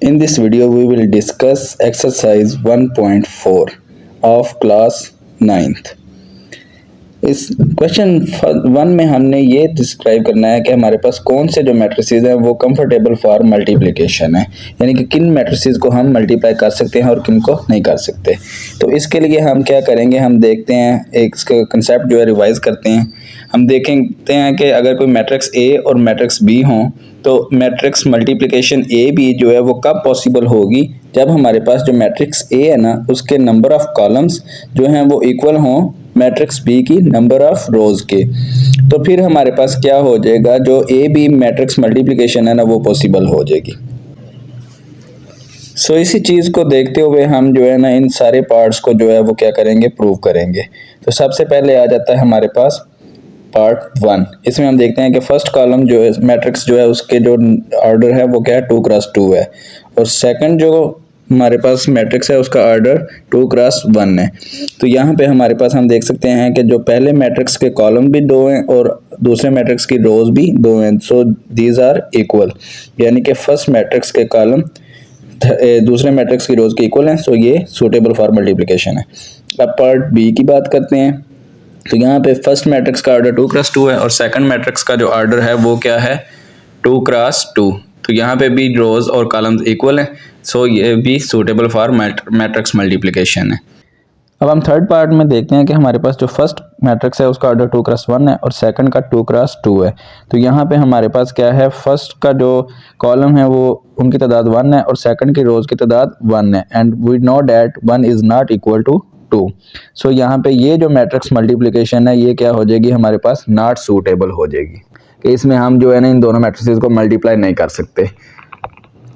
In this video, we will discuss exercise 1.4 of class 9th. इस question 1 में हमने ये डिस्क्राइब करना है कि हमारे पास कौन से जो मैट्रिसेस हैं वो कंफर्टेबल फॉर मल्टीप्लिकेशन है, यानी कि किन मैट्रिसेस को हम मल्टीप्लाई कर सकते हैं और किन को नहीं कर सकते। तो इसके लिए हम क्या करेंगे, हम देखते हैं एक इसका कंसेप्ट जो है रिवाइज करते हैं। हम देखते हैं कि अगर कोई मैट्रिक्स ए और मैट्रिक्स बी हों तो मैट्रिक्स मल्टीप्लिकेशन ए बी जो है वो कब पॉसिबल होगी, जब हमारे पास जो मैट्रिक्स ए है ना उसके नंबर ऑफ कॉलम्स जो हैं वो इक्वल हों मैट्रिक्स बी की नंबर ऑफ रोज के। तो फिर हमारे पास क्या हो जाएगा, जो ए बी मैट्रिक्स मल्टीप्लिकेशन है ना वो पॉसिबल हो जाएगी। सो इसी चीज़ को देखते हुए हम जो है ना इन सारे पार्ट्स को जो है वो क्या करेंगे, प्रूव करेंगे। तो सबसे पहले आ जाता है हमारे पास पार्ट 1। इसमें हम देखते हैं कि फर्स्ट कॉलम जो है मैट्रिक्स जो है उसके जो ऑर्डर है वो क्या है 2x2 है, और सेकंड जो हमारे पास मैट्रिक्स है उसका ऑर्डर 2x1 है। तो यहाँ पे हमारे पास हम देख सकते हैं कि जो पहले मैट्रिक्स के कॉलम भी 2 हैं और दूसरे मैट्रिक्स की रोज भी 2 हैं। सो दीज आर इक्वल, यानी कि फर्स्ट मैट्रिक्स के कॉलम दूसरे मैट्रिक्स की रोज के इक्वल हैं। सो ये सूटेबल फॉर मल्टीप्लिकेशन है। अब पार्ट बी की बात करते हैं। तो यहाँ पे फर्स्ट मैट्रिक्स का ऑर्डर 2x2 है और सेकंड मैट्रिक्स का जो ऑर्डर है वो क्या है 2x2। तो यहाँ पे भी रोज और कॉलम्स इक्वल हैं। सो ये भी सूटेबल फॉर मैट्रिक्स मल्टीप्लिकेशन है। अब हम थर्ड पार्ट में देखते हैं कि हमारे पास जो फर्स्ट मैट्रिक्स है उसका ऑर्डर 2x1 है और सेकंड का 2x2 है। तो यहाँ पे हमारे पास क्या है, फर्स्ट का जो कॉलम है वो उनकी तादाद 1 है और सेकंड की रोज की तादाद 1 है, and we know that 1 is not equal to 2। So यहाँ पे ये जो मैट्रिक्स मल्टीप्लिकेशन है ये क्या हो जाएगी, हमारे पास नॉट सूटेबल हो जाएगी, कि इसमें हम जो है ना इन दोनों मैट्रिसेस को मल्टीप्लाई नहीं कर सकते।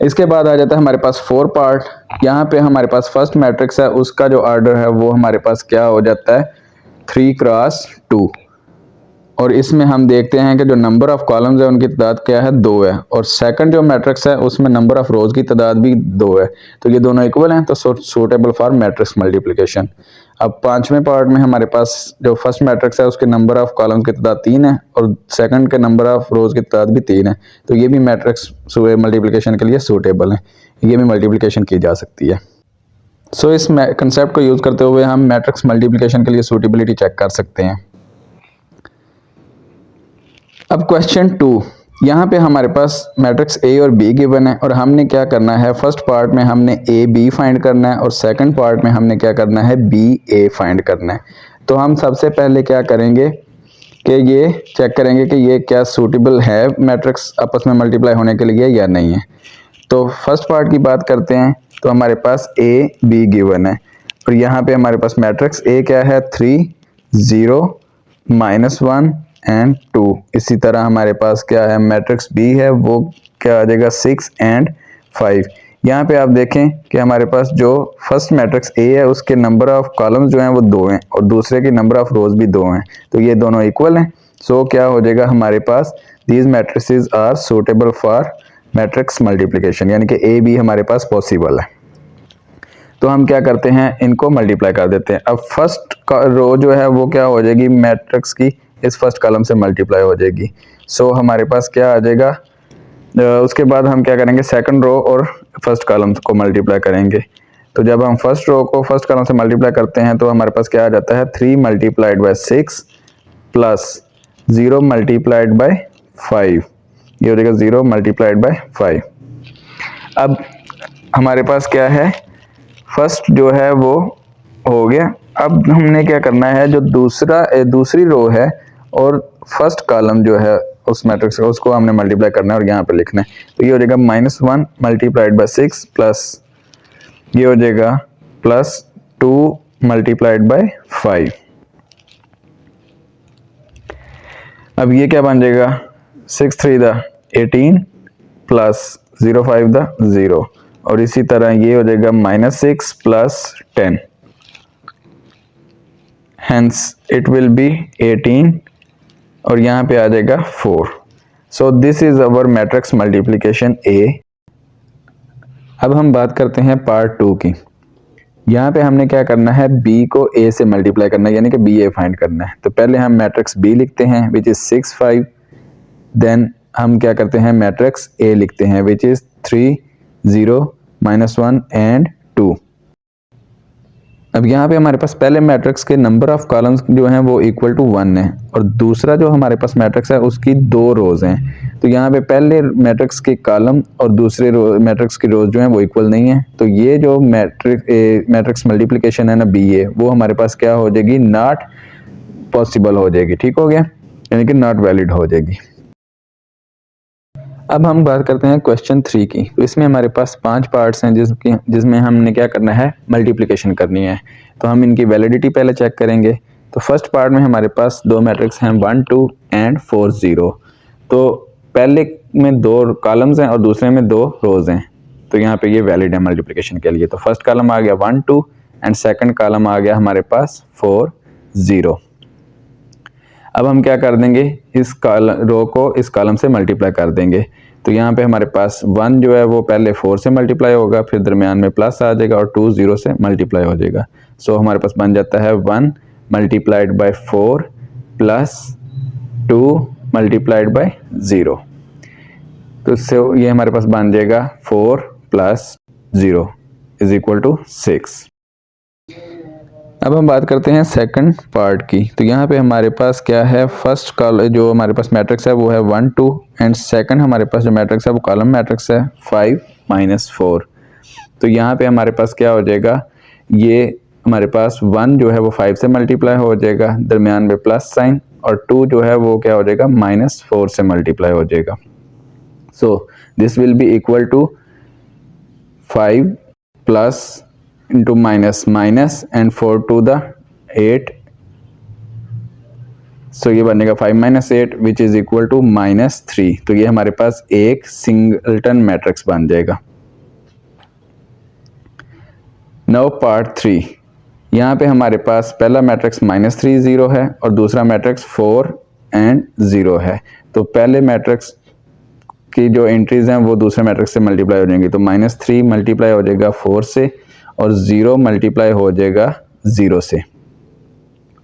इसके बाद आ जाता है हमारे पास 4 पार्ट। यहाँ पे हमारे पास फर्स्ट मैट्रिक्स है उसका जो ऑर्डर है वो हमारे पास क्या हो जाता है 3x2, और इसमें हम देखते हैं कि जो नंबर ऑफ कॉलम्स है उनकी तादाद क्या है 2 है, और सेकंड जो मैट्रिक्स है उसमें नंबर ऑफ रोज की तादाद भी 2 है। तो ये दोनों इक्वल हैं, तो सूटेबल फॉर मैट्रिक्स मल्टीप्लिकेशन। अब पांचवें पार्ट में हमारे पास जो फर्स्ट मैट्रिक्स है उसके नंबर ऑफ कॉलम्स की तादाद 3 है और सेकंड के नंबर ऑफ रोज की तादाद भी 3 है। तो ये भी मैट्रिक्स मल्टीप्लिकेशन के लिए सूटेबल है, ये भी मल्टीप्लिकेशन की जा सकती है। सो इस कंसेप्ट को यूज करते हुए हम मैट्रिक्स मल्टीप्लिकेशन के लिए सूटेबिलिटी चेक कर सकते हैं। अब क्वेश्चन 2, यहाँ पे हमारे पास मैट्रिक्स ए और बी गिवन है और हमने क्या करना है, फर्स्ट पार्ट में हमने ए बी फाइंड करना है और सेकंड पार्ट में हमने क्या करना है बी ए फाइंड करना है। तो हम सबसे पहले क्या करेंगे कि ये चेक करेंगे कि ये क्या सूटेबल है मैट्रिक्स आपस में मल्टीप्लाई होने के लिए या नहीं है। तो फर्स्ट पार्ट की बात करते हैं। तो हमारे पास ए बी गिवन है और यहाँ पे हमारे पास मैट्रिक्स ए क्या है 3 0 -1 एंड 2। इसी तरह हमारे पास क्या है मैट्रिक्स बी है वो क्या आ जाएगा 6 एंड 5। यहाँ पे आप देखें कि हमारे पास जो फर्स्ट मैट्रिक्स ए है उसके नंबर ऑफ कॉलम्स जो हैं वो 2 हैं और दूसरे की नंबर ऑफ रोज भी 2 हैं। तो ये दोनों इक्वल हैं। सो क्या हो जाएगा हमारे पास these matrices are suitable for matrix multiplication, यानी कि ए बी हमारे पास पॉसिबल है। तो हम क्या करते हैं, इनको मल्टीप्लाई कर देते हैं। अब फर्स्ट रो जो है वो क्या हो जाएगी मैट्रिक्स की इस फर्स्ट कॉलम से मल्टीप्लाई हो जाएगी। सो हमारे पास क्या आ जाएगा, उसके बाद हम क्या करेंगे सेकंड रो और फर्स्ट कॉलम को मल्टीप्लाई करेंगे। तो जब हम फर्स्ट रो को फर्स्ट कॉलम से मल्टीप्लाई करते हैं तो हमारे पास क्या आ जाता है 3 × 6 प्लस 0 × 5, ये हो जाएगा 0 × 5। अब हमारे पास क्या है, फर्स्ट जो है वो हो गया। अब हमने क्या करना है, जो दूसरी रो है और फर्स्ट कॉलम जो है उस मैट्रिक्स का उसको हमने मल्टीप्लाई करना है और यहाँ पे लिखना है। तो ये हो जाएगा -1 × 6 प्लस ये हो जाएगा +2 × 5। अब ये क्या बन जाएगा 6 3 18 प्लस 0 5 0, और इसी तरह ये हो जाएगा -6 plus 10, hence it will be 18 और यहाँ पे आ जाएगा 4। So this is our matrix multiplication A. अब हम बात करते हैं पार्ट 2 की। यहाँ पे हमने क्या करना है, बी को ए से मल्टीप्लाई करना है, यानी कि बी ए फाइंड करना है। तो पहले हम मैट्रिक्स बी लिखते हैं विच इज 6 5, देन हम क्या करते हैं मैट्रिक्स ए लिखते हैं विच इज 3 0 -1 एंड 2। अब यहाँ पे हमारे पास पहले मैट्रिक्स के नंबर ऑफ कॉलम्स जो हैं वो इक्वल टू 1 है और दूसरा जो हमारे पास मैट्रिक्स है उसकी 2 रोज हैं। तो यहाँ पे पहले मैट्रिक्स के कॉलम और दूसरे मैट्रिक्स की रोज जो हैं वो इक्वल नहीं है। तो ये जो मैट्रिक्स मल्टीप्लिकेशन है ना बी वो हमारे पास क्या हो जाएगी, नॉट पॉसिबल हो जाएगी। ठीक हो गया, यानी कि नॉट वैलिड हो जाएगी। अब हम बात करते हैं क्वेश्चन 3 की। तो इसमें हमारे पास 5 पार्ट्स हैं जिसमें हमने क्या करना है, मल्टीप्लिकेशन करनी है। तो हम इनकी वैलिडिटी पहले चेक करेंगे। तो फर्स्ट पार्ट में हमारे पास 2 मैट्रिक्स हैं 1 2 एंड 4 0। तो पहले में 2 कॉलम्स हैं और दूसरे में 2 रोज हैं। तो यहाँ पे ये वैलिड है मल्टीप्लिकेशन के लिए। तो फर्स्ट कॉलम आ गया 1 2 एंड सेकंड कॉलम आ गया हमारे पास 4 0। अब हम क्या कर देंगे, इस रो को इस कॉलम से मल्टीप्लाई कर देंगे। तो यहाँ पे हमारे पास 1 जो है वो पहले 4 से मल्टीप्लाई होगा, फिर दरमियान में प्लस आ जाएगा और 2 0 से मल्टीप्लाई हो जाएगा। सो हमारे पास बन जाता है 1 multiplied by 4 plus 2 multiplied by 0। तो इससे ये हमारे पास बन जाएगा 4 प्लस 0 इज इक्वल टू 6। अब हम बात करते हैं सेकंड पार्ट की। तो यहाँ पे हमारे पास क्या है, फर्स्ट कॉलम जो हमारे पास मैट्रिक्स है वो है 1 2 एंड सेकंड हमारे पास जो मैट्रिक्स है वो कॉलम मैट्रिक्स है 5 -4। तो यहाँ पे हमारे पास क्या हो जाएगा, ये हमारे पास 1 जो है वो 5 से मल्टीप्लाई हो जाएगा, दरमियान में प्लस साइन, और 2 जो है वो क्या हो जाएगा, -4 से मल्टीप्लाई हो जाएगा। So this will be equal to 5 plus into minus minus and 4 to the 8। So ये बनेगा 5 - 8 विच इज इक्वल टू -3। तो ये हमारे पास एक सिंगलटन मैट्रिक्स बन जाएगा। Now part 3। यहाँ पे हमारे पास पहला मैट्रिक्स -3 0 है और दूसरा मैट्रिक्स 4 एंड 0 है। तो पहले मैट्रिक्स की जो एंट्रीज हैं वो दूसरे मैट्रिक्स से मल्टीप्लाई हो जाएंगी। तो -3 मल्टीप्लाई हो जाएगा 4 से और 0 मल्टीप्लाई हो जाएगा 0 से।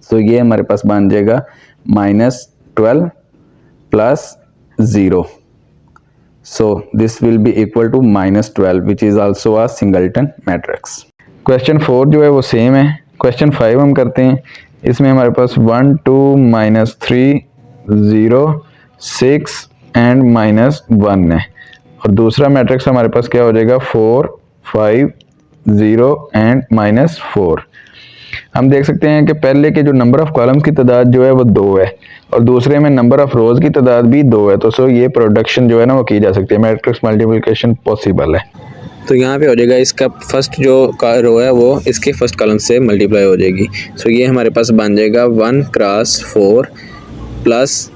सो ये हमारे पास बन जाएगा -12 plus 0। So this will be equal to -12 which is also a singleton matrix. Question 4 जो है वो सेम है। क्वेश्चन 5 हम करते हैं। इसमें हमारे पास 1 2 -3 0 6 एंड -1 है और दूसरा मैट्रिक्स हमारे पास क्या हो जाएगा 4 5 0 एंड -4। हम देख सकते हैं कि पहले के जो नंबर ऑफ कॉलम्स की तादाद जो है वो 2 है और दूसरे में नंबर ऑफ रोज की तादाद भी 2 है। तो सो ये प्रोडक्शन जो है ना वो की जा सकती है, मैट्रिक्स मल्टीप्लिकेशन पॉसिबल है। तो यहाँ पे हो जाएगा इसका फर्स्ट जो रो है वो इसके फर्स्ट कॉलम से मल्टीप्लाई हो जाएगी। सो ये हमारे पास बन जाएगा 1 क्रॉस 4 प्लस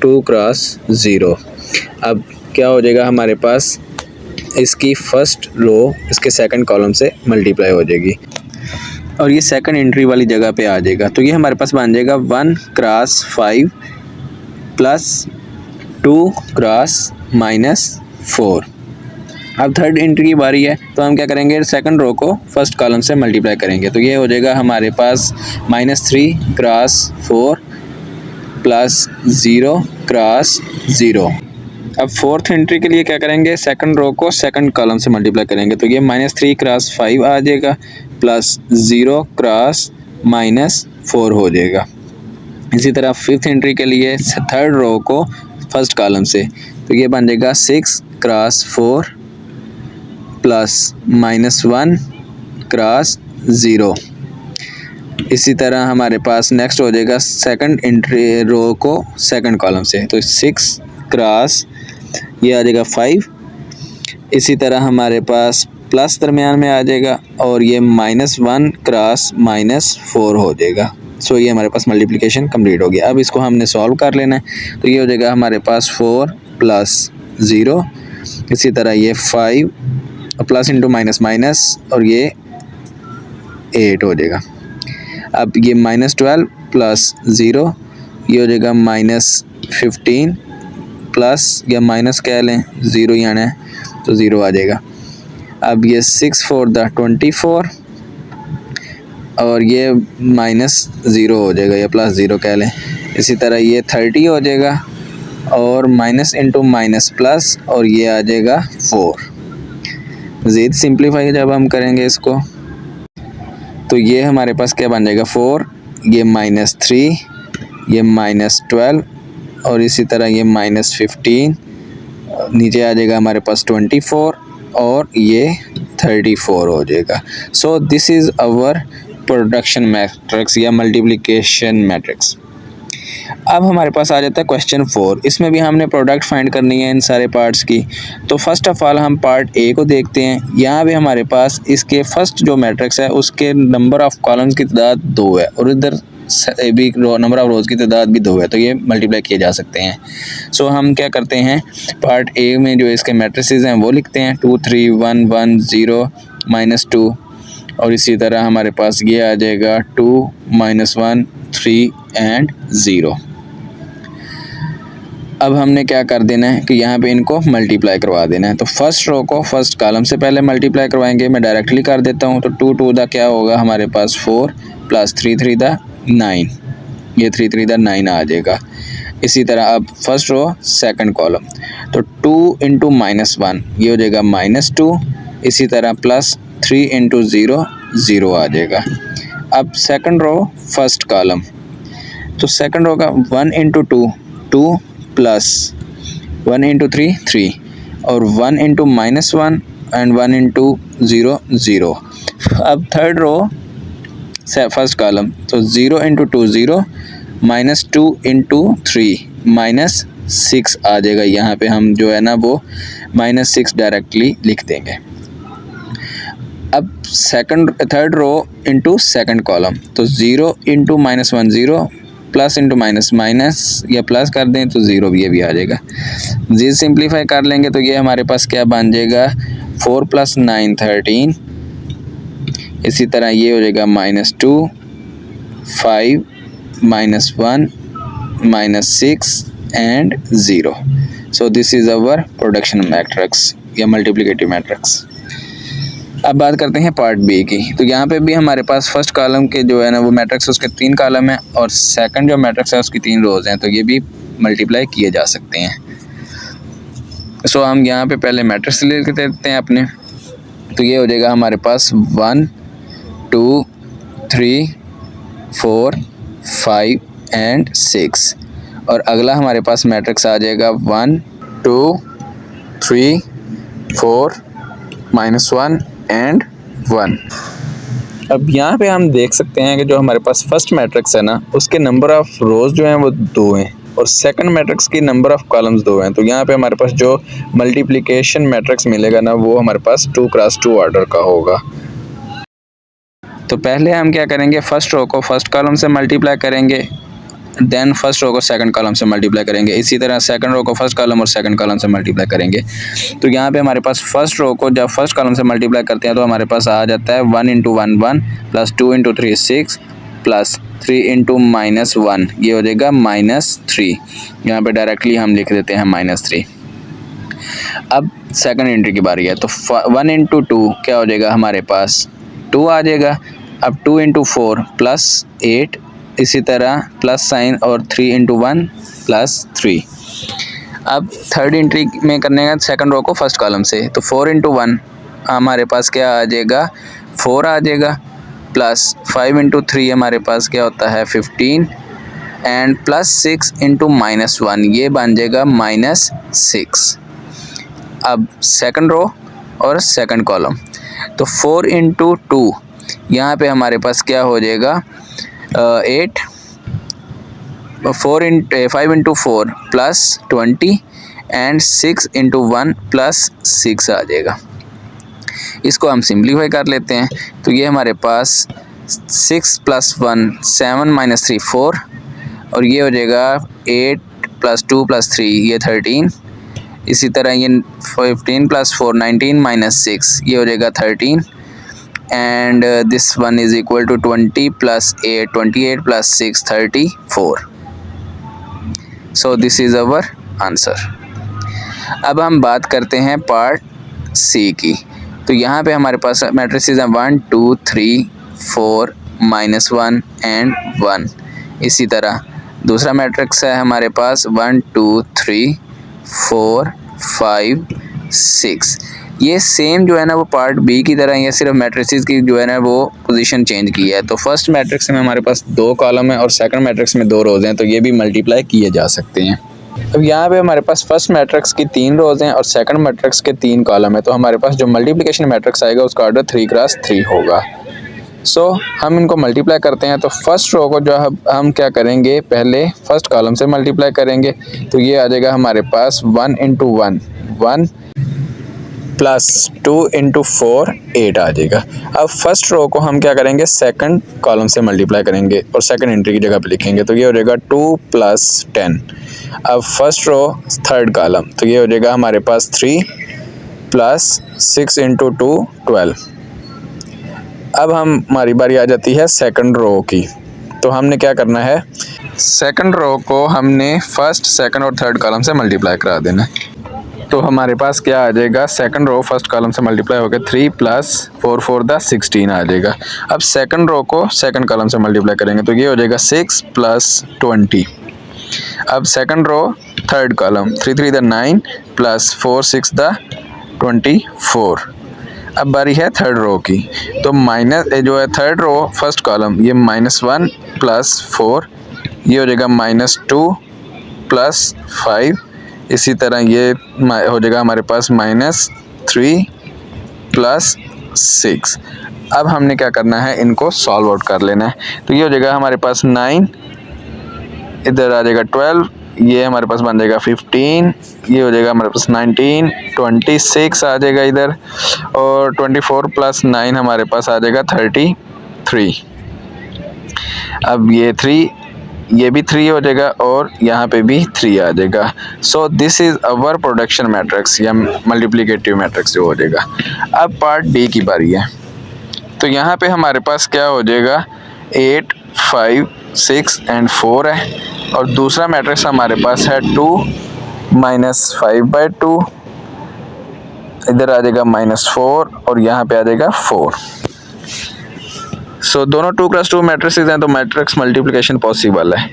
2 क्रॉस 0। अब क्या हो जाएगा, हमारे पास इसकी फर्स्ट रो इसके सेकंड कॉलम से मल्टीप्लाई हो जाएगी और ये सेकंड एंट्री वाली जगह पे आ जाएगा। तो ये हमारे पास बन जाएगा 1 क्रॉस 5 प्लस 2 क्रॉस -4। अब थर्ड एंट्री की बारी है, तो हम क्या करेंगे, सेकंड रो को फर्स्ट कॉलम से मल्टीप्लाई करेंगे। तो ये हो जाएगा हमारे पास -3 क्रॉस 4 प्लस 0 क्रॉस 0। अब फोर्थ एंट्री के लिए क्या करेंगे, सेकंड रो को सेकंड कॉलम से मल्टीप्लाई करेंगे। तो ये -3 क्रॉस 5 आ जाएगा प्लस 0 क्रॉस -4 हो जाएगा। इसी तरह फिफ्थ एंट्री के लिए थर्ड रो को फर्स्ट कॉलम से, तो ये बन जाएगा 6 क्रॉस 4 प्लस -1 क्रॉस 0। इसी तरह हमारे पास नेक्स्ट हो जाएगा सेकंड एंट्री रो को सेकंड कॉलम से, तो 6 क्रॉस ये आ जाएगा 5। इसी तरह हमारे पास प्लस दरमियान में आ जाएगा और ये -1 क्रॉस -4 हो जाएगा। सो ये हमारे पास मल्टीप्लिकेशन कंप्लीट हो गया। अब इसको हमने सॉल्व कर लेना है। तो ये हो जाएगा हमारे पास 4 प्लस 0, इसी तरह ये 5 प्लस इंटू माइनस माइनस और ये 8 हो जाएगा। अब ये -12 प्लस 0 ये हो जाएगा -15 प्लस या माइनस कह लें, 0 ही आना है तो 0 आ जाएगा। अब ये 6 4 24 और ये -0 हो जाएगा या प्लस 0 कह लें। इसी तरह ये 30 हो जाएगा और माइनस इंटू माइनस प्लस और ये आ जाएगा 4। मज़ीद सिंप्लीफाई जब हम करेंगे इसको तो ये हमारे पास क्या बन जाएगा 4, ये -3, ये -12 और इसी तरह ये -15, नीचे आ जाएगा हमारे पास 24 और ये 34 हो जाएगा। So this is our production matrix या मल्टीप्लिकेशन मैट्रिक्स। अब हमारे पास आ जाता है क्वेश्चन 4। इसमें भी हमने प्रोडक्ट फाइंड करनी है इन सारे पार्ट्स की। तो फर्स्ट ऑफ ऑल हम पार्ट ए को देखते हैं। यहाँ भी हमारे पास इसके फर्स्ट जो मैट्रिक्स है उसके नंबर ऑफ कॉलम्स की तादाद 2 है और इधर भी नंबर ऑफ रोज़ की तादाद भी 2 है, तो ये मल्टीप्लाई किए जा सकते हैं। सो हम क्या करते हैं, पार्ट ए में जो इसके मैट्रिसेस हैं वो लिखते हैं 2 3 1 1 0 -2 और इसी तरह हमारे पास ये आ जाएगा 2 -1 3 एंड 0। अब हमने क्या कर देना है कि यहाँ पे इनको मल्टीप्लाई करवा देना है। तो फर्स्ट रो को फर्स्ट कॉलम से पहले मल्टीप्लाई करवाएंगे। मैं डायरेक्टली कर देता हूँ। तो 2 2 दा क्या होगा हमारे पास 4 प्लस 3 3 दा 9, ये 3 3 दा 9 आ जाएगा। इसी तरह अब फर्स्ट रो सेकंड कॉलम, तो 2 इंटू -1 ये हो जाएगा -2। इसी तरह प्लस 3 इंटू 0 0 आ जाएगा। अब सेकंड रो फर्स्ट कॉलम, तो सेकंड रो का 1 इंटू 2 2 प्लस 1 इंटू 3 3 और 1 इंटू -1 एंड 1 इंटू 0 0। अब थर्ड रो फर्स्ट कॉलम, तो 0 इंटू 2 0 -2 इंटू 3 -6 आ जाएगा। यहाँ पे हम जो है ना वो -6 डायरेक्टली लिख देंगे। अब third row into second column, तो 0 इंटू -1 0 प्लस इंटू माइनस या प्लस कर दें तो 0 भी आ जाएगा। जी सिंप्लीफाई कर लेंगे तो ये हमारे पास क्या बन जाएगा 4 + 9 13। इसी तरह ये हो जाएगा -2 5 -1 -6 and 0। So this is our production matrix या मल्टीप्लिकेटिव मैट्रिक्स। अब बात करते हैं पार्ट बी की। तो यहाँ पे भी हमारे पास फर्स्ट कॉलम के जो है ना वो मैट्रिक्स उसके 3 कॉलम हैं और सेकंड जो मैट्रिक्स है उसकी 3 रोज़ हैं, तो ये भी मल्टीप्लाई किए जा सकते हैं। सो हम यहाँ पे पहले मैट्रिक्स ले लेते हैं अपने। तो ये हो जाएगा हमारे पास 1 2 3 4 5 एंड 6 और अगला हमारे पास मैट्रिक्स आ जाएगा 1 2 3 4 -1 एंड 1। अब यहाँ पे हम देख सकते हैं कि जो हमारे पास फर्स्ट मैट्रिक्स है ना उसके नंबर ऑफ़ रोज़ जो हैं वो 2 हैं और सेकंड मैट्रिक्स की नंबर ऑफ़ कॉलम्स 2 हैं। तो यहाँ पे हमारे पास जो मल्टीप्लिकेशन मैट्रिक्स मिलेगा ना वो हमारे पास 2 क्रॉस 2 ऑर्डर का होगा। तो पहले हम क्या करेंगे, फर्स्ट रो को फर्स्ट कॉलम से मल्टीप्लाई करेंगे, देन फर्स्ट रो को सेकंड कॉलम से मल्टीप्लाई करेंगे। इसी तरह सेकंड रो को फर्स्ट कॉलम और सेकंड कॉलम से मल्टीप्लाई करेंगे। तो यहाँ पे हमारे पास फर्स्ट रो को जब फर्स्ट कॉलम से मल्टीप्लाई करते हैं तो हमारे पास आ जाता है 1 into 1 1 plus 2 into 3 6 plus 3 into -1 ये हो जाएगा -3। यहाँ पे डायरेक्टली हम लिख देते हैं -3। अब सेकंड एंट्री की बारी है। तो 1 इंटू 2 क्या हो जाएगा हमारे पास 2 आ जाएगा। अब 2 इंटू 4 प्लस 8, इसी तरह प्लस साइन और 3 इंटू 1 प्लस 3। अब थर्ड एंट्री में करने का सेकंड रो को फर्स्ट कॉलम से, तो 4 इंटू 1 हमारे पास क्या आ जाएगा 4 आ जाएगा प्लस 5 इंटू 3 हमारे पास क्या होता है 15 एंड प्लस 6 इंटू -1 ये बन जाएगा -6। अब सेकंड रो और सेकंड कॉलम, तो 4 इंटू 2 यहाँ पे हमारे पास क्या हो जाएगा 8 5 into 4 plus 20 and 6 into 1 plus 6 आ जाएगा। इसको हम सिंप्लीफाई कर लेते हैं। तो ये हमारे पास 6 + 1 7 - 3 4 और ये हो जाएगा 8 + 2 + 3 ये 13। इसी तरह ये 15 + 4 19 - 6 ये हो जाएगा 13 and this one is equal to 20 + 8 28 + 6 34। so this is our answer। अब हम बात करते हैं पार्ट सी की। तो यहाँ पे हमारे पास मैट्रिसेस हैं 1 2 3 4 -1 एंड 1। इसी तरह दूसरा मैट्रिक्स है हमारे पास 1 2 3 4 5 6। ये सेम जो है ना वो पार्ट बी की तरह ही है, सिर्फ मैट्रिसेस की जो है ना वो पोजीशन चेंज की है। तो फर्स्ट मैट्रिक्स में हमारे पास 2 कॉलम है और सेकंड मैट्रिक्स में 2 रोज़ हैं, तो ये भी मल्टीप्लाई किए जा सकते हैं। अब यहाँ पे हमारे पास फर्स्ट मैट्रिक्स की 3 रोज़ हैं और सेकंड मैट्रिक्स के 3 कॉलम है, तो हमारे पास जो मल्टीप्लिकेशन मैट्रिक्स आएगा उसका ऑर्डर 3 क्रॉस 3 होगा। हम इनको मल्टीप्लाई करते हैं। तो फर्स्ट रो को जो हम क्या करेंगे, पहले फर्स्ट कॉलम से मल्टीप्लाई करेंगे, तो ये आ जाएगा हमारे पास 1 इंटू 1 1 प्लस 2 इंटू 4 8 आ जाएगा। अब फर्स्ट रो को हम क्या करेंगे, सेकंड कॉलम से मल्टीप्लाई करेंगे और सेकंड एंट्री की जगह पे लिखेंगे, तो ये हो जाएगा 2 प्लस 10। अब फर्स्ट रो थर्ड कॉलम, तो ये हो जाएगा हमारे पास 3 प्लस 6 इंटू 2 12। अब हमारी बारी आ जाती है सेकंड रो की। तो हमने क्या करना है, सेकंड रो को हमने फर्स्ट सेकंड और थर्ड कॉलम से मल्टीप्लाई करा देना है। तो हमारे पास क्या आ जाएगा, सेकंड रो फर्स्ट कॉलम से मल्टीप्लाई होकर 3 प्लस 4 4 द 16 आ जाएगा। अब सेकंड रो को सेकंड कॉलम से मल्टीप्लाई करेंगे, तो ये हो जाएगा 6 प्लस 20। अब second row third column 3 3 the 9 plus 4 6 the 24। अब बारी है थर्ड रो की, तो माइनस जो है थर्ड रो फर्स्ट कॉलम, ये -1 प्लस 4, ये हो जाएगा -2 प्लस 5, इसी तरह ये हो जाएगा हमारे पास -3 प्लस 6। अब हमने क्या करना है, इनको सॉल्व आउट कर लेना है। तो ये हो जाएगा हमारे पास 9, इधर आ जाएगा 12, ये हमारे पास बन जाएगा 15, ये हो जाएगा हमारे पास 19, 26 आ जाएगा इधर, और 24 प्लस 9 हमारे पास आ जाएगा 33। अब ये 3, ये भी 3 हो जाएगा और यहाँ पे भी 3 आ जाएगा। So this is our production matrix या मल्टीप्लिकेटिव मैट्रिक्स जो हो जाएगा। अब पार्ट डी की बारी है। तो यहाँ पे हमारे पास क्या हो जाएगा, 8 5 6 एंड 4 है, और दूसरा मैट्रिक्स हमारे पास है 2 -5/2, इधर आ जाएगा -4 और यहाँ पे आ जाएगा 4। सो दोनों 2 क्रॉस 2 मैट्रिसेस हैं, तो मैट्रिक्स मल्टीप्लिकेशन पॉसिबल है।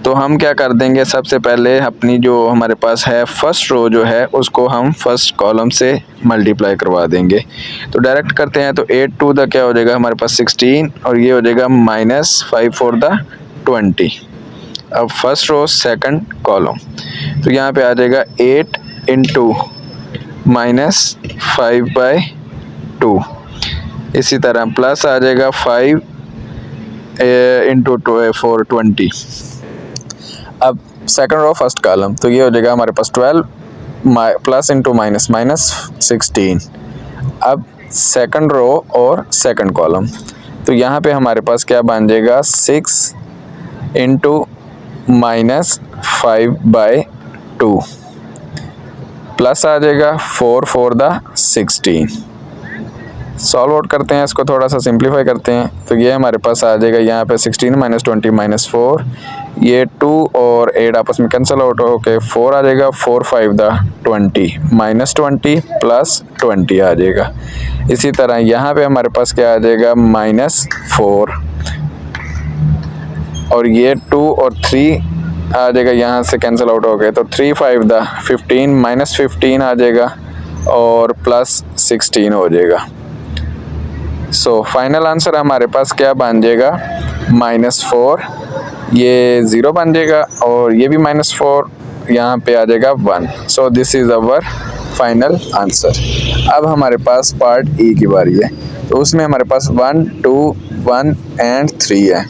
तो हम क्या कर देंगे, सबसे पहले अपनी जो हमारे पास है फर्स्ट रो जो है उसको हम फर्स्ट कॉलम से मल्टीप्लाई करवा देंगे। तो डायरेक्ट करते हैं, तो 8 2 द क्या हो जाएगा हमारे पास 16, और ये हो जाएगा -5 4 द 20। अब फर्स्ट रो सेकंड कॉलम, तो यहाँ पे आ जाएगा 8 इंटू -5/2, इसी तरह प्लस आ जाएगा 5 इंटू 4 20। अब सेकंड रो फर्स्ट कॉलम, तो ये हो जाएगा हमारे पास 12 प्लस इंटू माइनस -16। अब सेकंड रो और सेकंड कॉलम, तो यहाँ पे हमारे पास क्या बन जाएगा, 6 इंटू -5/2 प्लस आ जाएगा 4 4 द 16। सॉल्व आउट करते हैं, इसको थोड़ा सा सिंप्लीफाई करते हैं, तो ये हमारे पास आ जाएगा यहाँ पे 16 -20 -4, ये 2 और 8 आपस में कैंसिल आउट होके 4 आ जाएगा, 4 5 द 20 -20 प्लस 20 आ जाएगा। इसी तरह यहाँ पे हमारे पास क्या आ जाएगा, -4, और ये 2 और 3 आ जाएगा, यहाँ से कैंसिल आउट हो गए, तो 3 5 द 15 -15 आ जाएगा और प्लस 16 हो जाएगा। सो फाइनल आंसर हमारे पास क्या बन जाएगा, -4, ये 0 बन जाएगा, और ये भी -4, यहाँ पे आ जाएगा 1। सो this is our final answer. अब हमारे पास पार्ट ई की बारी है। तो उसमें हमारे पास 1 2 1 एंड 3 है।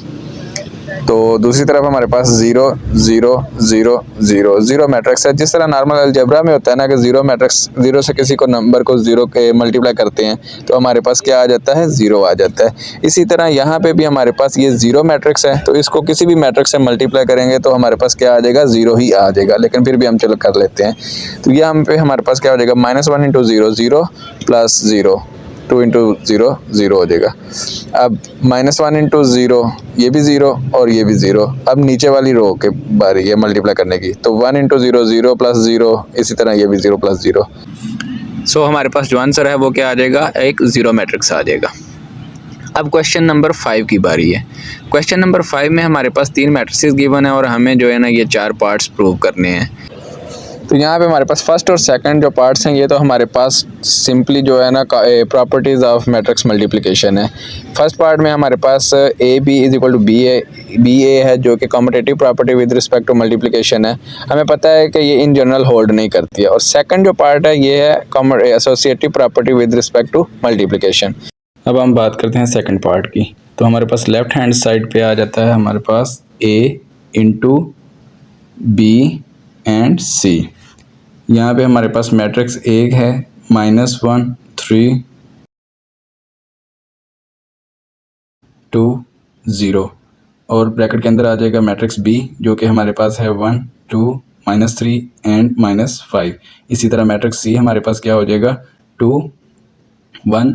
तो दूसरी तरफ हमारे पास 0 0 0 0 0 मैट्रिक्स है। जिस तरह नॉर्मल अलजेब्रा में होता है ना कि 0 मैट्रिक्स, 0 से किसी को नंबर को 0 के मल्टीप्लाई करते हैं तो हमारे पास क्या आ जाता है, 0 आ जाता है। इसी तरह यहाँ पे भी हमारे पास ये 0 मैट्रिक्स है, तो इसको किसी भी मैट्रिक्स से मल्टीप्लाई करेंगे तो हमारे पास क्या आ जाएगा, 0 ही आ जाएगा। लेकिन फिर भी हम चलो कर लेते हैं। तो यहाँ पे हमारे पास क्या हो जाएगा, -1 इंटू 0 0 प्लस 0, 2 इंटू 0 0 हो जाएगा। अब -1 इंटू 0, ये भी 0 और ये भी 0। अब नीचे वाली रो के बारी है मल्टीप्लाई करने की, तो 1 इंटू 0 0 प्लस 0, इसी तरह ये भी 0 प्लस 0। सो हमारे पास जो आंसर है वो क्या आ जाएगा, एक 0 मैट्रिक्स आ जाएगा। अब क्वेश्चन नंबर 5 की बारी है। क्वेश्चन नंबर 5 में हमारे पास 3 मैट्रिसेस गिवन है और हमें जो है ना ये 4 पार्ट्स प्रूव करने हैं। तो यहाँ पे हमारे पास फर्स्ट और सेकंड जो पार्ट्स हैं ये तो हमारे पास सिंपली जो है ना प्रॉपर्टीज़ ऑफ मैट्रिक्स मल्टीप्लिकेशन है। फर्स्ट पार्ट में हमारे पास A B is equal to B A है जो कि commutative property with respect to multiplication है। हमें पता है कि ये इन जनरल होल्ड नहीं करती है। और सेकंड जो पार्ट है ये है associative property with respect to multiplication. अब हम बात करते हैं सेकंड पार्ट की। तो हमारे पास लेफ्ट हैंड साइड पे आ जाता है हमारे पास ए इंटू बी एंड सी। यहाँ पे हमारे पास मैट्रिक्स एक है -1 3 2 0 और ब्रैकेट के अंदर आ जाएगा मैट्रिक्स बी जो कि हमारे पास है 1 2 -3 एंड -5। इसी तरह मैट्रिक्स सी हमारे पास क्या हो जाएगा 2 1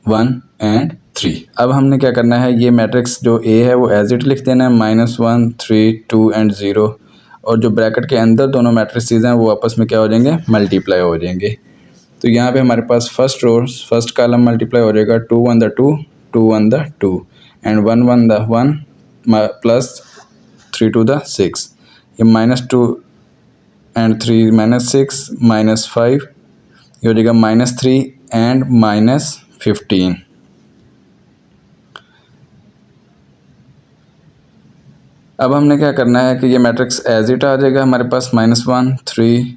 1 एंड 3। अब हमने क्या करना है, ये मैट्रिक्स जो ए है वो एज इट लिख देना है -1 3 2 एंड 0 और जो ब्रैकेट के अंदर दोनों मैट्रिक्सेस हैं वो आपस में क्या हो जाएंगे, मल्टीप्लाई हो जाएंगे। तो यहाँ पे हमारे पास फर्स्ट कॉलम मल्टीप्लाई हो जाएगा 2 1 2 2 1 2 एंड 1 1 1 प्लस 3 2 6। ये -2 एंड 3 -6 -5 ये हो जाएगा -3 एंड -15। अब हमने क्या करना है कि ये मैट्रिक्स एज इट आ जाएगा हमारे पास -1 3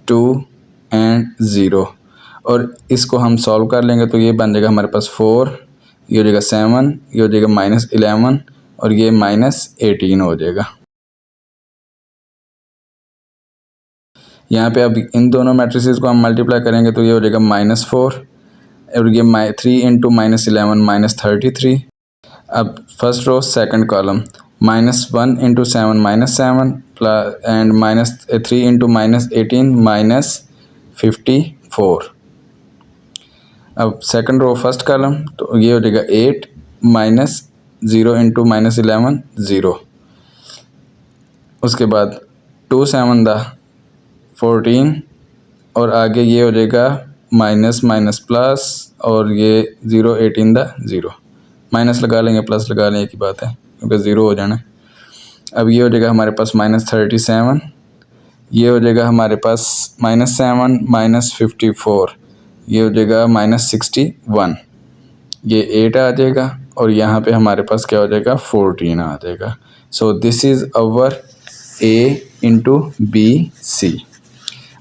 2 एंड 0 और इसको हम सॉल्व कर लेंगे तो ये बन जाएगा हमारे पास 4, ये हो जाएगा 7, ये हो जाएगा -11 और ये -18 हो जाएगा। यहाँ पे अब इन दोनों मैट्रिसेस को हम मल्टीप्लाई करेंगे तो ये हो जाएगा -4 और ये 3 इंटू -11 -33। अब first row second column -1 into 7 -7 plus and -3 into -18 -54। अब सेकंड रो फर्स्ट कॉलम तो ये हो जाएगा 8 -0 इंटू -11 0। उसके बाद 2 7 14 और आगे ये हो जाएगा माइनस माइनस प्लस और ये 0 18 0 माइनस लगा लेंगे प्लस लगा लेंगे, एक ही बात है क्योंकि 0 हो जाना। अब ये हो जाएगा हमारे पास -37, ये हो जाएगा हमारे पास -7 -54, ये हो जाएगा -61, ये 8 आ जाएगा और यहाँ पे हमारे पास क्या हो जाएगा 14 आ जाएगा। So this is our A into B C.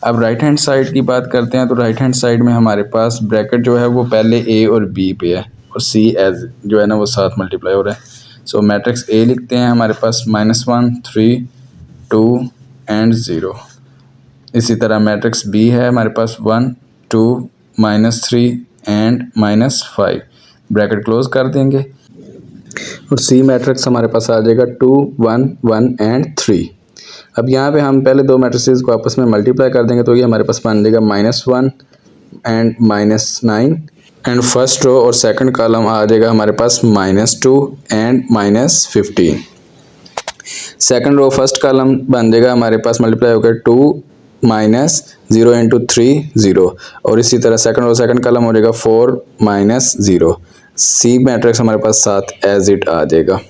अब राइट हैंड साइड की बात करते हैं तो राइट हैंड साइड में हमारे पास ब्रैकेट जो है वो पहले ए और बी पे है और सी एज जो है ना वो साथ मल्टीप्लाई हो रहा है। सो मैट्रिक्स ए लिखते हैं हमारे पास -1 3 2 एंड 0। इसी तरह मैट्रिक्स बी है हमारे पास 1 2 -3 एंड -5, ब्रैकेट क्लोज कर देंगे और सी मैट्रिक्स हमारे पास आ जाएगा 2 1 1 एंड 3। अब यहाँ पे हम पहले दो मैट्रिसेस को आपस में मल्टीप्लाई कर देंगे तो ये हमारे पास बन जाएगा -1 एंड -9 एंड फर्स्ट रो और सेकंड कॉलम आ जाएगा हमारे पास -2 and -15। Second row first column बन जाएगा हमारे पास मल्टीप्लाई होकर 2 -0 इंटू 3 0 और इसी तरह सेकंड रो सेकंड कॉलम हो जाएगा 4 -0। सी मैट्रिक्स हमारे पास साथ एज इट आ जाएगा।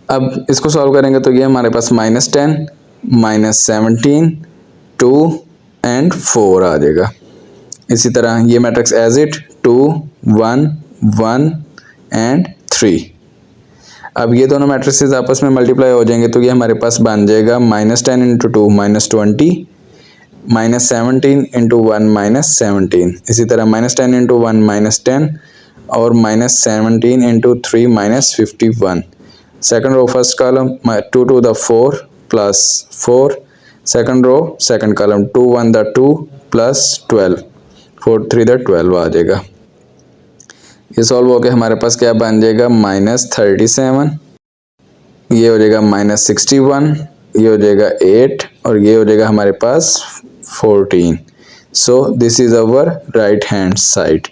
अब इसको सॉल्व करेंगे तो ये हमारे पास -10 -17 2 एंड 4 आ जाएगा। इसी तरह ये मैट्रिक्स एज इट 2 1 1 एंड 3। अब ये दोनों मैट्रिसेस आपस में मल्टीप्लाई हो जाएंगे तो ये हमारे पास बन जाएगा -10 इंटू 2 -20 -17 इंटू 1 -17। इसी तरह -10 इंटू 1 -10 और -17 into 3 -51। Second row first column 2 2 4 plus 4, second row second column 2 1 2 plus 12 4 3 12 आ जाएगा। ये सॉल्व हो गया हमारे पास क्या बन जाएगा -37, ये हो जाएगा -61, ये हो जाएगा 8 और ये हो जाएगा हमारे पास 14। So this is our right hand side.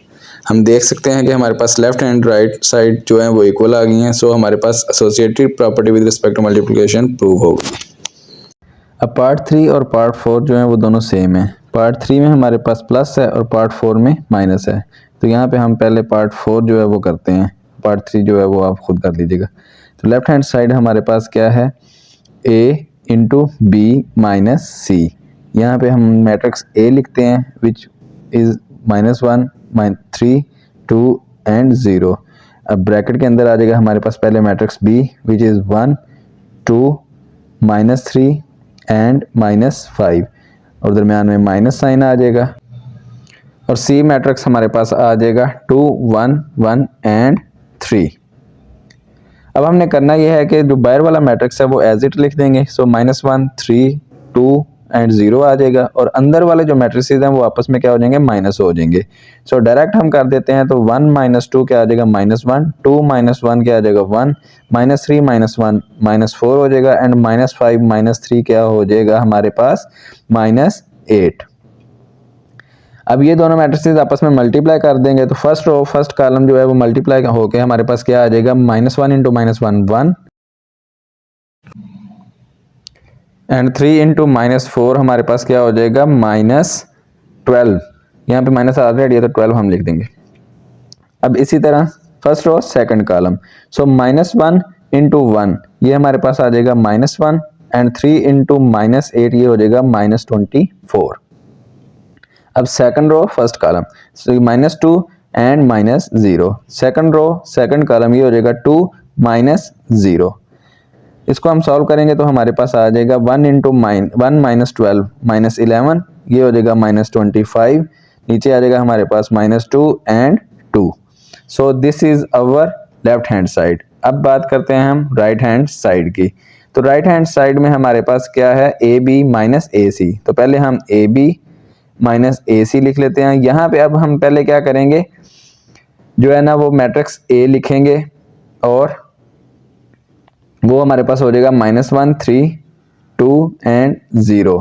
हम देख सकते हैं कि हमारे पास लेफ्ट हैंड राइट साइड जो है वो इक्वल आ गई हैं। सो हमारे पास associative property with respect to multiplication prove हो गई। अब पार्ट 3 और पार्ट 4 जो है वो दोनों सेम है। पार्ट 3 में हमारे पास प्लस है और पार्ट 4 में माइनस है। तो यहाँ पे हम पहले पार्ट 4 जो है वो करते हैं, पार्ट 3 जो है वो आप खुद कर लीजिएगा। तो लेफ्ट हैंड साइड हमारे पास क्या है, ए इंटू बी माइनस सी। यहाँ पे हम मैट्रिक्स ए लिखते हैं विच इज़ -1 -3 2 एंड 0। अब ब्रैकेट के अंदर आ जाएगा हमारे पास पहले matrix B which is 1 2 -3 and -5 और दरमियान में माइनस साइन आ जाएगा। और सी मैट्रिक्स हमारे पास आ जाएगा 2 1 1 एंड 3। अब हमने करना यह है कि जो बाहर वाला मैट्रिक्स है वो एज इट लिख देंगे। सो -1 3 2 एंड 0 आ जाएगा और अंदर वाले जो मैट्रिसेस हैं वो आपस में क्या हो जाएंगे, माइनस हो जाएंगे। सो डायरेक्ट हम कर देते हैं तो 1 -2 क्या आ जाएगा, -1 2 -1 क्या आ जाएगा 1 -3 -1 -4 हो जाएगा एंड -5 -3 क्या हो जाएगा हमारे पास -8। अब ये दोनों मैट्रिसेस आपस में मल्टीप्लाई कर देंगे तो फर्स्ट रो फर्स्ट कॉलम जो है वो मल्टीप्लाई होके हमारे पास क्या आ जाएगा, -1 इंटू -1 1 एंड 3 इंटू -4 हमारे पास क्या हो जाएगा -12। यहाँ पे माइनस ऑलरेडी है तो 12 हम लिख देंगे। अब इसी तरह फर्स्ट रो सेकंड कॉलम, सो -1 इंटू 1 ये हमारे पास आ जाएगा -1 एंड 3 इंटू -8 ये हो जाएगा -24। अब second row first column, so -2 and -0। Second row second column ये हो जाएगा 2 -0। इसको हम सॉल्व करेंगे तो हमारे पास आ जाएगा 1 इंटू 1 -12 -11 ये हो जाएगा -25। नीचे आ जाएगा हमारे पास -2 and 2। So this is our left hand side. अब बात करते हैं हम राइट हैंड साइड की। तो राइट हैंड साइड में हमारे पास क्या है, ए बी माइनस ए सी। तो पहले हम ए बी माइनस ए सी लिख लेते हैं। यहाँ पे अब हम पहले क्या करेंगे, जो है ना वो मैट्रिक्स ए लिखेंगे और वो हमारे पास हो जाएगा -1 3 2 एंड 0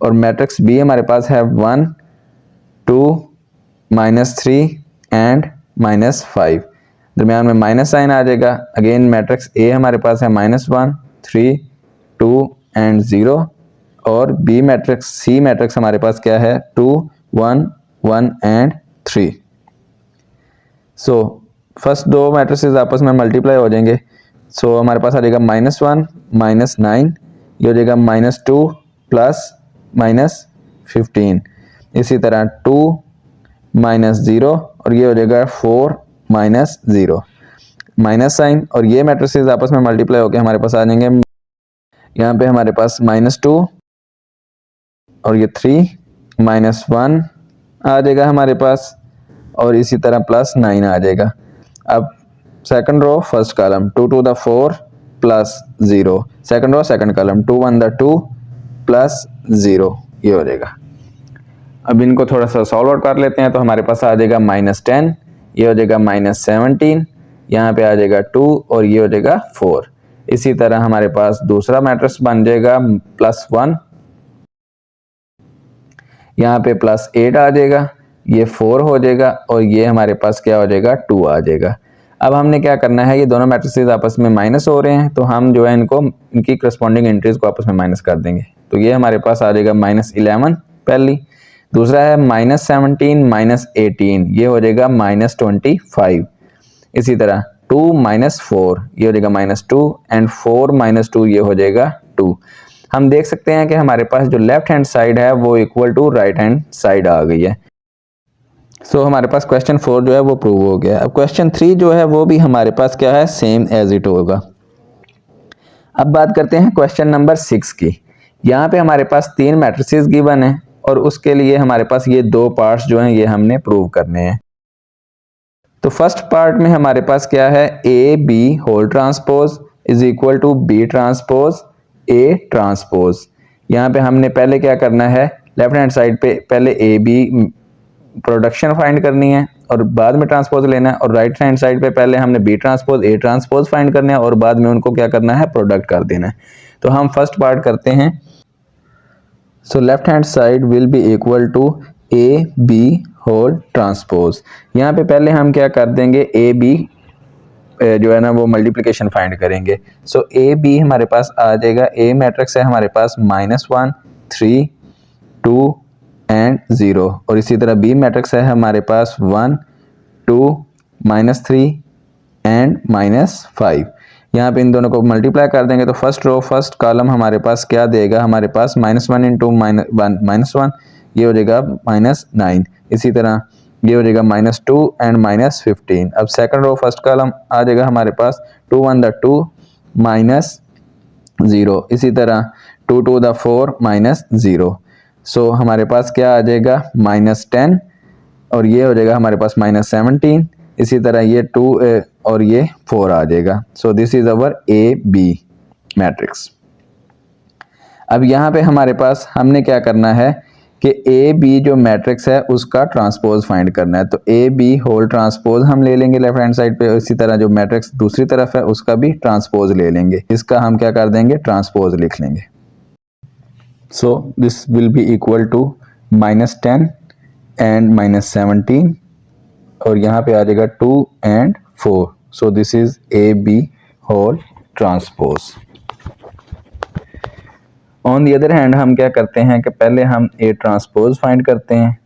और मैट्रिक्स बी हमारे पास है 1 2 -3 एंड -5। दरमियान में माइनस साइन आ जाएगा। अगेन मैट्रिक्स ए हमारे पास है -1 3 2 एंड 0 और बी मैट्रिक्स सी मैट्रिक्स हमारे पास क्या है 2 1 1 एंड 3। सो फर्स्ट दो मैट्रिसेस आपस में मल्टीप्लाई हो जाएंगे। सो हमारे पास आ जाएगा -1 -9 ये हो जाएगा -2 प्लस -15। इसी तरह 2 -0 और ये हो जाएगा 4 -0 माइनस साइन और ये मैट्रिसेस आपस में मल्टीप्लाई होकर हमारे पास आ जाएंगे। यहाँ पे हमारे पास -2 और ये 3 -1 आ जाएगा हमारे पास और इसी तरह +9 आ जाएगा। अब second row first column 2 to the 4 plus 0। Second row second column 2 1 the 2 plus 0 ये हो जाएगा। अब इनको थोड़ा सा सॉल्व आउट कर लेते हैं तो हमारे पास आ जाएगा -10 ये हो जाएगा -17 यहाँ पे आ जाएगा 2 और ये हो जाएगा 4। इसी तरह हमारे पास दूसरा मैट्रिक्स बन जाएगा +1 यहाँ पे +8 आ जाएगा, ये 4 हो जाएगा और ये हमारे पास क्या हो जाएगा 2 आ जाएगा। अब हमने क्या करना है, ये दोनों मैट्रिसेस आपस में माइनस हो रहे हैं तो हम जो है इनको इनकी करस्पॉन्डिंग एंट्रीज को आपस में माइनस कर देंगे। तो ये हमारे पास आ जाएगा -11 पहली, दूसरा है -17 -18 ये हो जाएगा -25। इसी तरह 2 -4 ये हो जाएगा -2 एंड 4 -2 ये हो जाएगा 2। हम देख सकते हैं कि हमारे पास जो लेफ्ट हैंड साइड है वो equal to right hand side आ गई है। सो हमारे पास क्वेश्चन 4 जो है वो प्रूव हो गया। अब क्वेश्चन 3 जो है वो भी हमारे पास क्या है, सेम एज इट होगा। अब बात करते हैं क्वेश्चन नंबर 6 की। यहाँ पे हमारे पास 3 मैट्रिसेस गिवन है और उसके लिए हमारे पास ये 2 पार्ट्स जो हैं ये हमने प्रूव करने हैं। तो फर्स्ट पार्ट में हमारे पास क्या है, A B whole transpose is equal to B transpose A transpose. यहाँ पे हमने पहले क्या करना है, लेफ्ट हैंड साइड पे पहले ए बी प्रोडक्शन फाइंड करनी है और बाद में ट्रांसपोज लेना है और राइट हैंड साइड पे पहले हमने B transpose A transpose find करना है और बाद में उनको क्या करना है, प्रोडक्ट कर देना है। तो हम फर्स्ट पार्ट करते हैं। So left hand side will be equal to A B whole transpose. यहाँ पे पहले हम क्या कर देंगे, ए बी जो है ना वो मल्टीप्लिकेशन फाइंड करेंगे। सो ए बी हमारे पास आ जाएगा, ए मैट्रिक्स है हमारे पास -1 3 2 एंड 0 और इसी तरह बी मैट्रिक्स है हमारे पास 1 2 -3 एंड -5। यहाँ पे इन दोनों को मल्टीप्लाई कर देंगे तो फर्स्ट रो फर्स्ट कॉलम हमारे पास क्या देगा, हमारे पास -1 इंटू -1 ये हो जाएगा -9। इसी तरह ये हो जाएगा -2 एंड -15। अब सेकंड रो फर्स्ट कॉलम आ जाएगा हमारे पास 2 1 द 2 -0। इसी तरह 2 2 द 4 -0। सो हमारे पास क्या आ जाएगा -10 और ये हो जाएगा हमारे पास -17। इसी तरह ये 2 और ये 4 आ जाएगा। So this is our AB matrix. अब यहाँ पे हमारे पास हमने क्या करना है कि AB जो मैट्रिक्स है उसका ट्रांसपोज फाइंड करना है। तो AB होल ट्रांसपोज हम ले लेंगे लेफ्ट हैंड साइड पे। इसी तरह जो मैट्रिक्स दूसरी तरफ है उसका भी ट्रांसपोज ले लेंगे। इसका हम क्या कर देंगे, ट्रांसपोज लिख लेंगे। So this will be equal to -10 and -17 और यहाँ पे आ जाएगा 2 and 4। So this is AB whole transpose. On the other hand हम क्या करते हैं कि पहले हम A ट्रांसपोज फाइंड करते हैं।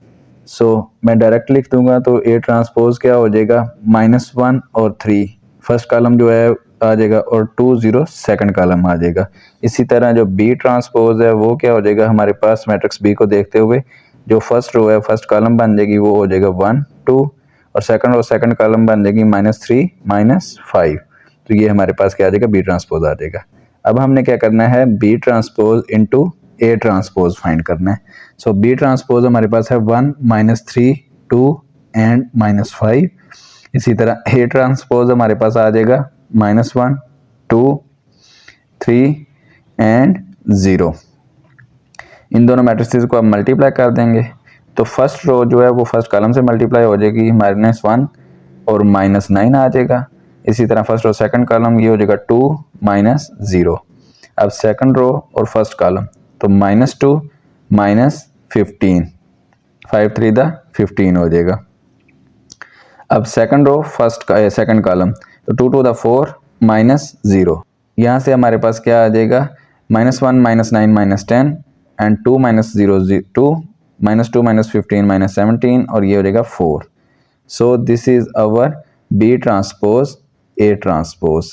सो मैं डायरेक्ट लिख दूंगा तो A ट्रांसपोज क्या हो जाएगा, -1 और 3 फर्स्ट कॉलम जो है आ जाएगा और 2 0 सेकंड कॉलम आ जाएगा। इसी तरह जो B ट्रांसपोज है वो क्या हो जाएगा, हमारे पास मैट्रिक्स B को देखते हुए जो फर्स्ट रो है फर्स्ट कॉलम बन जाएगी वो हो जाएगा 1 2 और सेकंड रो सेकंड कॉलम बन जाएगी -3 -5। तो ये हमारे पास क्या आ जाएगा, B ट्रांसपोज आ जाएगा। अब हमने क्या करना है, B transpose into A transpose find करना है। सो B ट्रांसपोज हमारे पास है 1 -3 2 एंड -5। इसी तरह A ट्रांसपोज हमारे पास आ जाएगा -1 2 3 एंड 0। इन दोनों मैट्रिसेस को आप मल्टीप्लाई कर देंगे तो फर्स्ट रो जो है वो फर्स्ट कॉलम से मल्टीप्लाई हो जाएगी, -1 और -9 आ जाएगा। इसी तरह फर्स्ट रो सेकंड कॉलम ये हो जाएगा 2 -0। अब सेकंड रो और फर्स्ट कॉलम तो -2 -15 5 3 द 15 हो जाएगा। अब second row first second column तो 2 2 द 4 -0। यहाँ से हमारे पास क्या आ जाएगा, -1 -9 -10 एंड 2 -0 2 -2 -15 -17 और ये हो जाएगा 4। So this is our B transpose A transpose.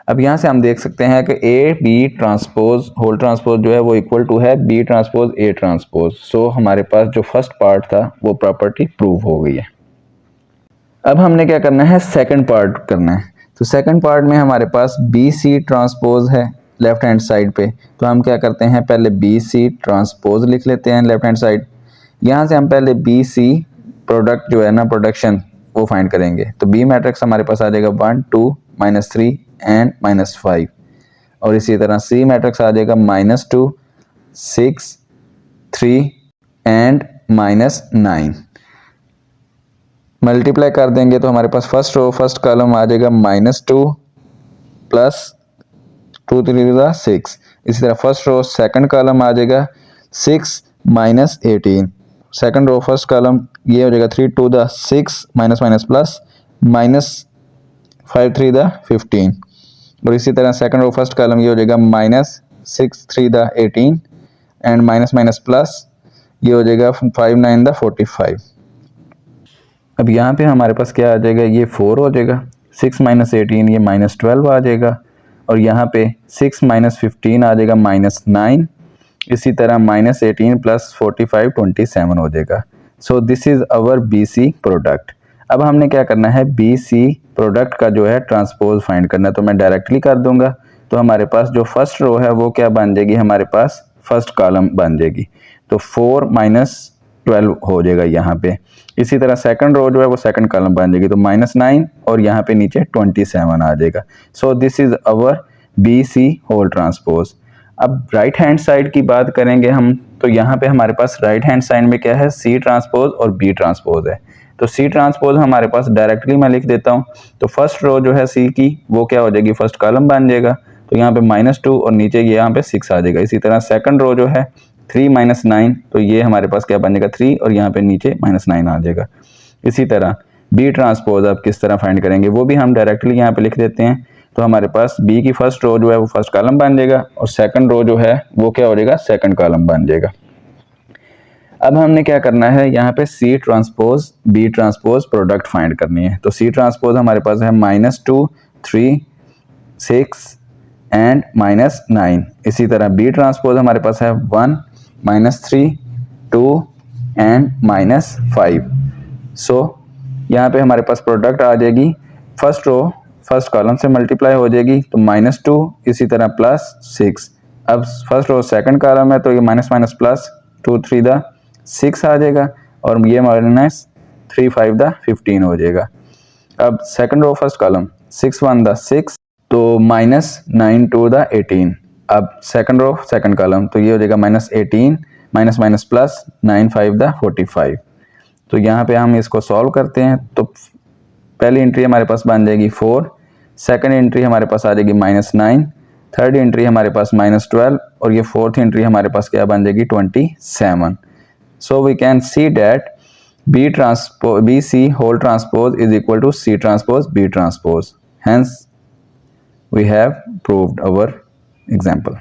अब यहाँ से हम देख सकते हैं कि A B transpose whole transpose जो है वो इक्वल टू है B transpose A transpose. So हमारे पास जो फर्स्ट पार्ट था वो प्रॉपर्टी प्रूव हो गई है। अब हमने क्या करना है, सेकंड पार्ट करना है। तो सेकंड पार्ट में हमारे पास BC ट्रांसपोज है लेफ्ट हैंड साइड पे। तो हम क्या करते हैं, पहले BC ट्रांसपोज लिख लेते हैं लेफ्ट हैंड साइड। यहाँ से हम पहले BC प्रोडक्ट जो है ना, प्रोडक्शन वो फाइंड करेंगे। तो B मैट्रिक्स हमारे पास आ जाएगा 1 2 -3 एंड -5 और इसी तरह C मैट्रिक्स आ जाएगा -2 6 3 एंड -9। मल्टीप्लाई कर देंगे तो हमारे पास फर्स्ट रो फर्स्ट कॉलम आ जाएगा -2 प्लस 2 3 6। इसी तरह फर्स्ट रो सेकंड कॉलम आ जाएगा 6 -18। सेकंड रो फर्स्ट कॉलम ये हो जाएगा 3 2 द 6 माइनस प्लस -5 3 द 15 और इसी तरह सेकंड रो फर्स्ट कॉलम ये हो जाएगा -6 3 द 18 एंड माइनस प्लस ये हो जाएगा 5 9 द 45। अब यहाँ पे हमारे पास क्या आ जाएगा, ये 4 हो जाएगा, 6 -18 ये -12 आ जाएगा और यहाँ पे 6 -15 आ जाएगा -9। इसी तरह -18 प्लस 45 27 हो जाएगा। So this is our BC product. अब हमने क्या करना है, BC प्रोडक्ट का जो है ट्रांसपोज फाइंड करना है। तो मैं डायरेक्टली कर दूंगा तो हमारे पास जो फर्स्ट रो है वो क्या बन जाएगी, हमारे पास फर्स्ट कॉलम बन जाएगी। तो 4 -12 हो जाएगा यहाँ पे। इसी तरह सेकंड रो जो है वो सेकंड कॉलम बन जाएगी तो -9 और यहाँ पे नीचे 27 आ जाएगा। So this is our BC whole transpose. अब राइट हैंड साइड की बात करेंगे हम तो यहाँ पे हमारे पास राइट हैंड साइड में क्या है, C ट्रांसपोज और B ट्रांसपोज है। तो C ट्रांसपोज हमारे पास डायरेक्टली मैं लिख देता हूँ। तो फर्स्ट रो जो है C की वो क्या हो जाएगी, फर्स्ट कॉलम बन जाएगा। तो यहाँ पे -2 और नीचे ये यहाँ पे 6 आ जाएगा। इसी तरह सेकंड रो जो है 3 -9 तो ये हमारे पास क्या बन जाएगा 3 और यहाँ पे नीचे -9 आ जाएगा। इसी तरह B ट्रांसपोज अब किस तरह फाइंड करेंगे वो भी हम डायरेक्टली यहाँ पे लिख देते हैं। तो हमारे पास B की फर्स्ट रो जो है वो फर्स्ट कॉलम बन जाएगा और सेकंड रो जो है वो क्या हो जाएगा, सेकंड कॉलम बन जाएगा। अब हमने क्या करना है, यहाँ पे C transpose B transpose product find करनी है। तो C ट्रांसपोज हमारे पास है -2 3 6 एंड -9। इसी तरह बी ट्रांसपोज हमारे पास है 1 -3 2 एंड -5। सो यहाँ पे हमारे पास प्रोडक्ट आ जाएगी, फर्स्ट रो फर्स्ट कॉलम से मल्टीप्लाई हो जाएगी तो -2, इसी तरह +6। अब फर्स्ट रो सेकंड कॉलम है तो ये माइनस माइनस प्लस 2 3 द 6 आ जाएगा और ये -3 5 द 15 हो जाएगा। अब second row first column 6 1 the 6 तो -9 2 द 18। अब सेकंड रो सेकंड कॉलम तो ये हो जाएगा -18 माइनस माइनस प्लस 9 5 द 45। तो यहाँ पे हम इसको सॉल्व करते हैं तो पहली एंट्री हमारे पास बन जाएगी 4, सेकंड एंट्री हमारे पास आ जाएगी -9, थर्ड एंट्री हमारे पास -12 और ये फोर्थ एंट्री हमारे पास क्या बन जाएगी 27। So we can see that BC whole transpose is equal to C transpose B transpose. Hence we have proved our example.